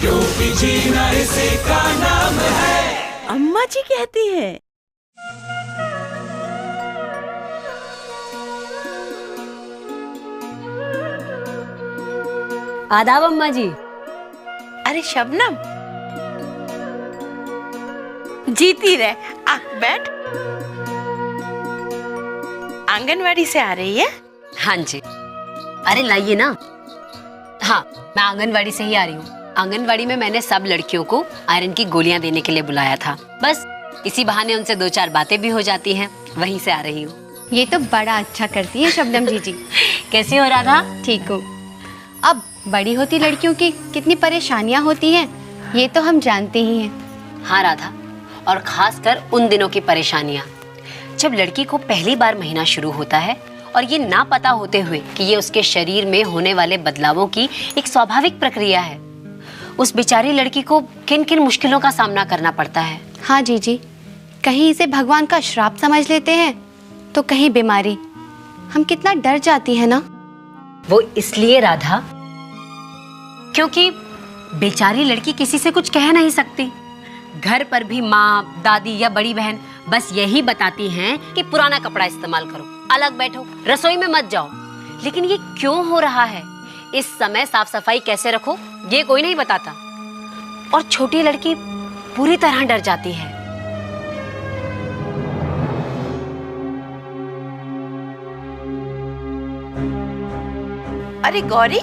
क्योंकि जीना इसी का नाम है। अम्मा जी कहती है। आदाब अम्मा जी। अरे शबनम, जीती रहे। आ बैठ। आंगनवाड़ी से आ रही है? हाँ जी। अरे लाइए ना। हाँ, मैं आंगनवाड़ी से ही आ रही हूँ। आंगनवाड़ी में मैंने सब लड़कियों को आयरन की गोलियां देने के लिए बुलाया था। बस इसी बहाने उनसे 2-4 बातें भी हो जाती हैं। वहीं से आ रही हूँ। ये तो बड़ा अच्छा करती है शबनम जीजी। कैसी हो राधा? ठीक हूँ। अब बड़ी होती लड़कियों की कितनी परेशानियाँ होती हैं, ये तो हम जानते ही हैं। हाँ राधा, और खासकर उन दिनों की परेशानियाँ जब लड़की को पहली बार महीना शुरू होता है और ये ना पता होते हुए कि ये उसके शरीर में होने वाले बदलावों की एक स्वाभाविक प्रक्रिया है। उस बेचारी लड़की को किन किन मुश्किलों का सामना करना पड़ता है। हाँ जीजी, कहीं इसे भगवान का श्राप समझ लेते हैं तो कहीं बीमारी। हम कितना डर जाती है ना। वो इसलिए राधा क्योंकि बेचारी लड़की किसी से कुछ कह नहीं सकती। घर पर भी माँ, दादी या बड़ी बहन बस यही बताती हैं कि पुराना कपड़ा इस्तेमाल करो, अलग बैठो, रसोई में मत जाओ। लेकिन ये क्यों हो रहा है, इस समय साफ सफाई कैसे रखो, ये कोई नहीं बताता। और छोटी लड़की पूरी तरह डर जाती है। अरे गौरी,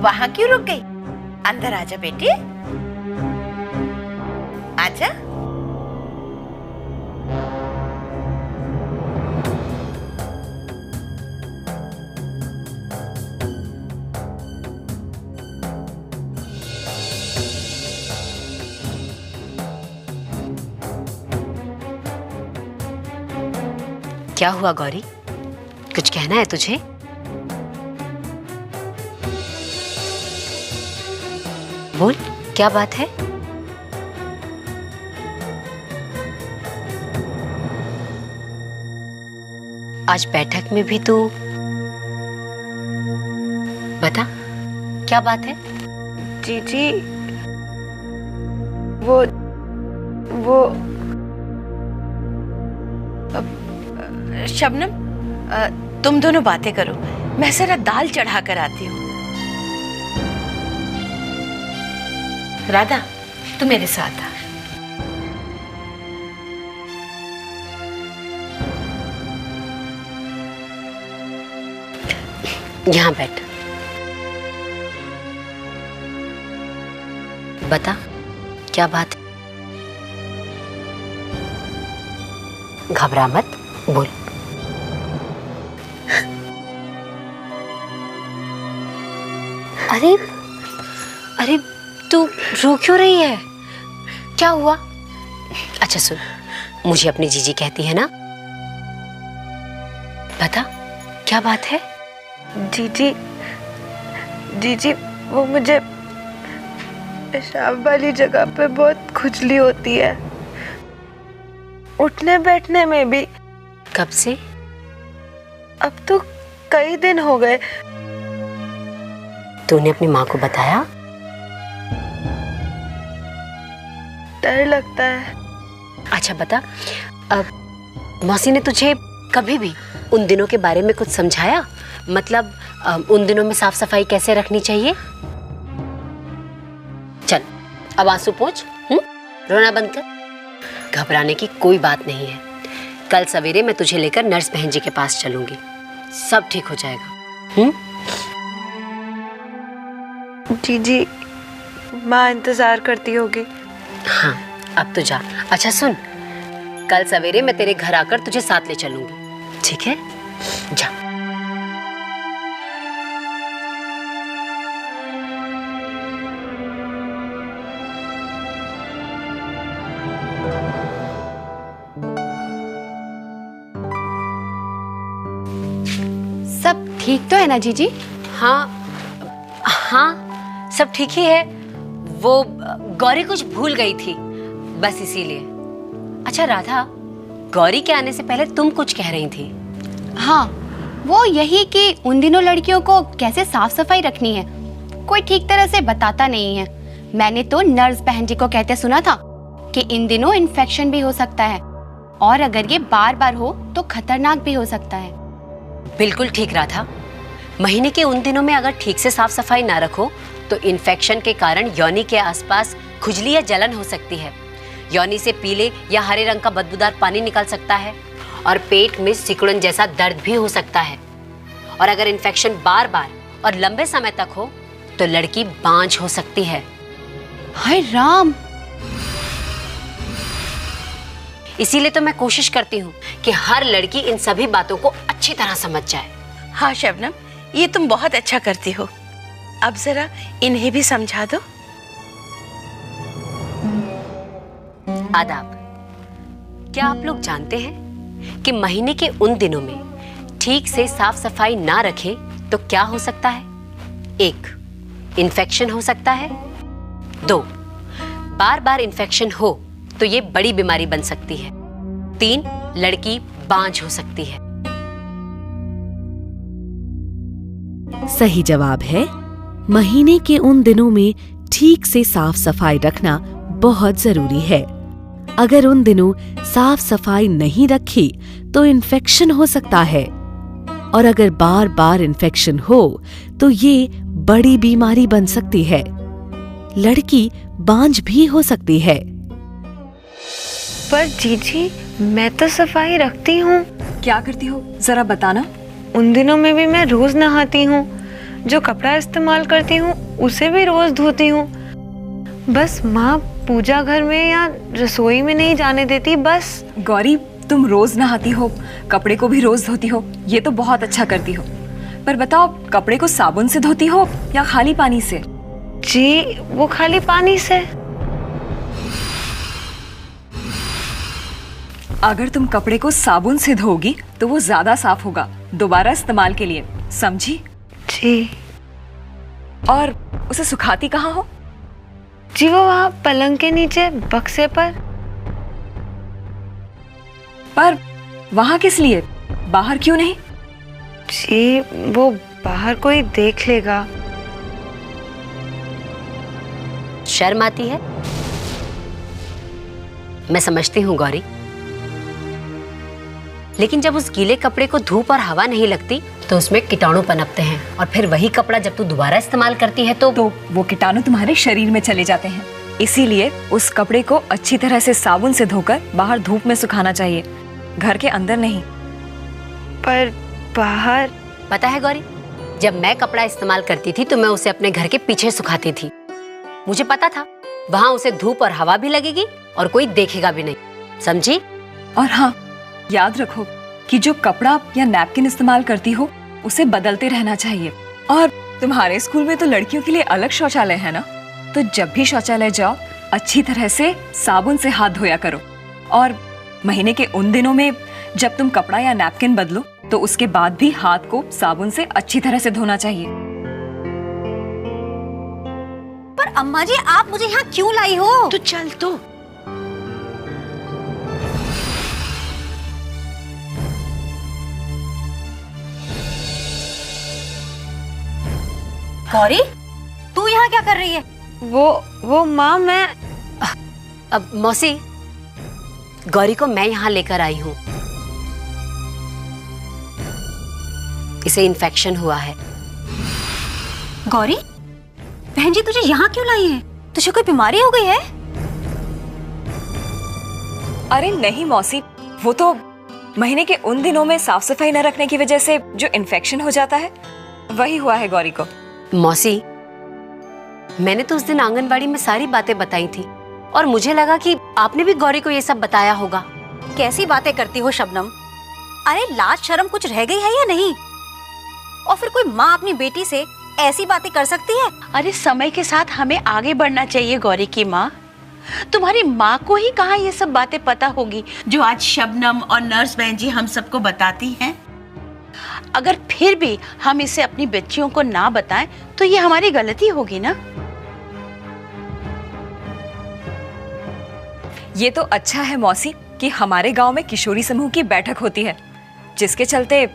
वहां क्यों रुक गई? अंदर आजा बेटी, आजा। क्या हुआ गौरी, कुछ कहना है तुझे? बोल, क्या बात है? आज बैठक में भी तू बता, क्या बात है? जीजी, वो शबनम, तुम दोनों बातें करो, मैं जरा दाल चढ़ा कर आती हूँ। राधा, तू मेरे साथ आ। यहाँ बैठ। बता, क्या बात है? घबरा मत, बोल। अरे अरे, तू रो क्यों रही है? क्या हुआ? अच्छा सुन, मुझे अपनी जीजी कहती है ना, बता क्या बात है? जीजी, वो मुझे पेशाब वाली जगह पे बहुत खुजली होती है, उठने बैठने में भी। कब से? अब तो कई दिन हो गए। तूने अपनी माँ को बताया? डर लगता है। अच्छा बता, अब मौसी ने तुझे कभी भी उन दिनों के बारे में कुछ समझाया? मतलब उन दिनों में साफ सफाई कैसे रखनी चाहिए? चल अब आंसू पोंछ, रोना बंद कर। घबराने की कोई बात नहीं है। कल सवेरे मैं तुझे लेकर नर्स बहन जी के पास चलूंगी, सब ठीक हो जाएगा। जीजी, माँ इंतजार करती होगी। हाँ, अब तो जा। अच्छा सुन, कल सवेरे मैं तेरे घर आकर तुझे साथ ले चलूंगी, ठीक है? जा। सब ठीक तो है ना जीजी? हाँ हाँ, सब ठीक ही है। वो गौरी कुछ भूल गई थी, बस इसीलिए। अच्छा राधा, गौरी के आने से पहले तुम कुछ कह रही थी। हाँ, वो यही कि उन दिनों लड़कियों को कैसे साफ सफाई रखनी है कोई ठीक तरह से बताता नहीं है। मैंने तो नर्स बहन जी को कहते सुना था कि इन दिनों इन्फेक्शन भी हो सकता है और अगर ये बार बार हो तो खतरनाक भी हो सकता है। बिल्कुल ठीक रहा था। महीने के उन दिनों में अगर ठीक से साफ सफाई ना रखो तो इन्फेक्शन के कारण योनि के आसपास खुजली या जलन हो सकती है। योनि से पीले या हरे रंग का बदबूदार पानी निकल सकता है और पेट में सिकुड़न जैसा दर्द भी हो सकता है। और अगर इन्फेक्शन बार बार और लंबे समय तक हो तो लड़की बांझ हो सकती है। हाय राम। इसीलिए तो मैं कोशिश करती हूँ कि हर लड़की इन सभी बातों को अच्छी तरह समझ जाए। हाँ शबनम, ये तुम बहुत अच्छा करती हो। अब जरा इन्हें भी समझा दो। आदाब। क्या आप लोग जानते हैं कि महीने के उन दिनों में ठीक से साफ सफाई ना रखें तो क्या हो सकता है? 1. इन्फेक्शन हो सकता है। 2. बार बार इन्फेक्शन हो तो ये बड़ी बीमारी बन सकती है। 3. लड़की बांझ हो सकती है। सही जवाब है महीने के उन दिनों में ठीक से साफ सफाई रखना बहुत जरूरी है। अगर उन दिनों साफ सफाई नहीं रखी तो इन्फेक्शन हो सकता है और अगर बार बार इन्फेक्शन हो तो ये बड़ी बीमारी बन सकती है। लड़की बांझ भी हो सकती है। पर जीजी, मैं तो सफाई रखती हूँ। क्या करती हो जरा बताना। उन दिनों में भी मैं रोज नहाती हूँ, जो कपड़ा इस्तेमाल करती हूँ उसे भी रोज धोती हूँ। बस माँ पूजा घर में या रसोई में नहीं जाने देती बस। गौरी, तुम रोज नहाती हो, कपड़े को भी रोज धोती हो, ये तो बहुत अच्छा करती हो। पर बताओ, कपड़े को साबुन से धोती हो या खाली पानी से? जी, वो खाली पानी से। अगर तुम कपड़े को साबुन से धोगी तो वो ज्यादा साफ होगा दोबारा इस्तेमाल के लिए, समझी? जी। और उसे सुखाती कहाँ हो? जी, वो वहाँ पलंग के नीचे बक्से पर। पर वहाँ किस लिए, बाहर क्यों नहीं? जी, वो बाहर कोई देख लेगा। शर्म आती है? मैं समझती हूँ गौरी, लेकिन जब उस गीले कपड़े को धूप और हवा नहीं लगती तो उसमें कीटाणु पनपते हैं और फिर वही कपड़ा जब तू दोबारा इस्तेमाल करती है तो वो कीटाणु तुम्हारे शरीर में चले जाते हैं। इसीलिए उस कपड़े को अच्छी तरह से साबुन से धोकर बाहर धूप में सुखाना चाहिए, घर के अंदर नहीं। पर बाहर? पता है गौरी, जब मैं कपड़ा इस्तेमाल करती थी तो मैं उसे अपने घर के पीछे सुखाती थी। मुझे पता था वहाँ उसे धूप और हवा भी लगेगी और कोई देखेगा भी नहीं, समझी? और हाँ, याद रखो कि जो कपड़ा या नैपकिन इस्तेमाल करती हो उसे बदलते रहना चाहिए। और तुम्हारे स्कूल में तो लड़कियों के लिए अलग शौचालय है ना, तो जब भी शौचालय जाओ अच्छी तरह से साबुन से हाथ धोया करो। और महीने के उन दिनों में जब तुम कपड़ा या नैपकिन बदलो तो उसके बाद भी हाथ को साबुन से अच्छी तरह से धोना चाहिए। पर अम्मा जी, आप मुझे यहाँ क्यों लाई हो? तो चल तो। गौरी, तू यहाँ क्या कर रही है? वो माँ, मैं अब मौसी, गौरी को मैं यहाँ लेकर आई हूँ। इसे इन्फेक्शन हुआ है। गौरी, बहन जी तुझे यहाँ क्यों लाई है? तुझे कोई बीमारी हो गई है? अरे नहीं मौसी, वो तो महीने के उन दिनों में साफ सफाई न रखने की वजह से जो इन्फेक्शन हो जाता है वही हुआ है गौरी को। मौसी, मैंने तो उस दिन आंगनबाड़ी में सारी बातें बताई थी और मुझे लगा कि आपने भी गौरी को ये सब बताया होगा। कैसी बातें करती हो शबनम? अरे लाज शर्म कुछ रह गई है या नहीं? और फिर कोई माँ अपनी बेटी से ऐसी बातें कर सकती है? अरे समय के साथ हमें आगे बढ़ना चाहिए गौरी की माँ। तुम्हारी माँ को ही कहाँ ये सब बातें पता होगी जो आज शबनम और नर्स बहन जी हम सबको बताती हैं। अगर फिर भी हम इसे अपनी बच्चियों को ना बताएं तो ये हमारी गलती होगी ना। ये तो अच्छा है मौसी कि हमारे गांव में किशोरी समूह की बैठक होती है, जिसके चलते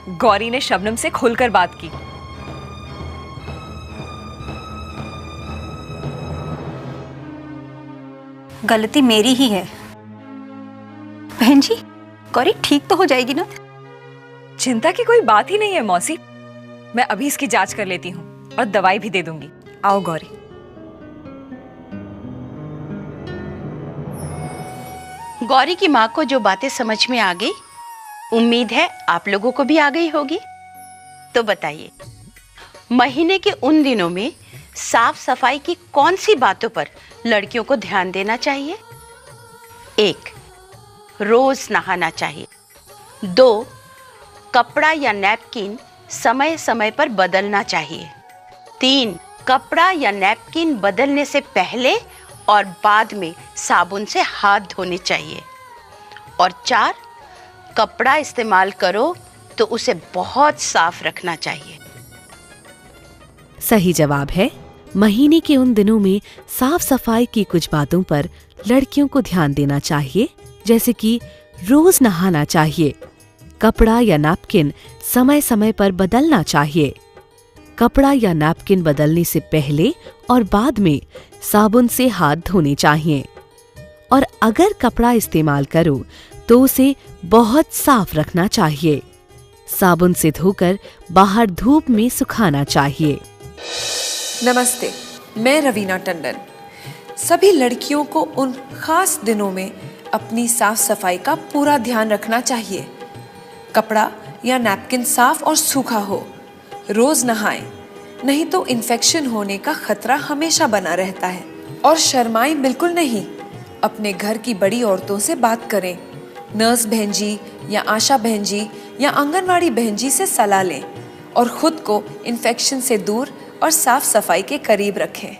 गौरी ने शबनम से खुलकर बात की। गलती मेरी ही है। बहन जी, गौरी ठीक तो हो जाएगी ना? चिंता की कोई बात ही नहीं है मौसी। मैं अभी इसकी जांच कर लेती हूँ और दवाई भी दे दूंगी। आओ गौरी। गौरी की माँ को जो बातें समझ में आ गई, उम्मीद है आप लोगों को भी आ गई होगी। तो बताइए, महीने के उन दिनों में साफ सफाई की कौन सी बातों पर लड़कियों को ध्यान देना चाहिए? 1. रोज नहाना चाहिए। 2. कपड़ा या नैपकिन समय समय पर बदलना चाहिए। 3. कपड़ा या नैपकिन बदलने से पहले और बाद में साबुन से हाथ धोने चाहिए। और 4. कपड़ा इस्तेमाल करो तो उसे बहुत साफ रखना चाहिए। सही जवाब है, महीने के उन दिनों में साफ सफाई की कुछ बातों पर लड़कियों को ध्यान देना चाहिए, जैसे कि रोज नहाना चाहिए, कपड़ा या नैपकिन समय समय पर बदलना चाहिए, कपड़ा या नैपकिन बदलने से पहले और बाद में साबुन से हाथ धोने चाहिए, और अगर कपड़ा इस्तेमाल करो तो उसे बहुत साफ रखना चाहिए। साबुन से धोकर बाहर धूप में सुखाना चाहिए। नमस्ते, मैं रवीना टंडन। सभी लड़कियों को उन खास दिनों में अपनी साफ सफाई का पूरा ध्यान रखना चाहिए। कपड़ा या नैपकिन साफ और सूखा हो, रोज नहाएं, नहीं तो इन्फेक्शन होने का खतरा हमेशा बना रहता है। और शर्माएं बिल्कुल नहीं, अपने घर की बड़ी औरतों से बात करें। नर्स बहन जी या आशा बहन जी या आंगनवाड़ी बहन जी से सलाह लें और खुद को इन्फेक्शन से दूर और साफ सफाई के करीब रखें।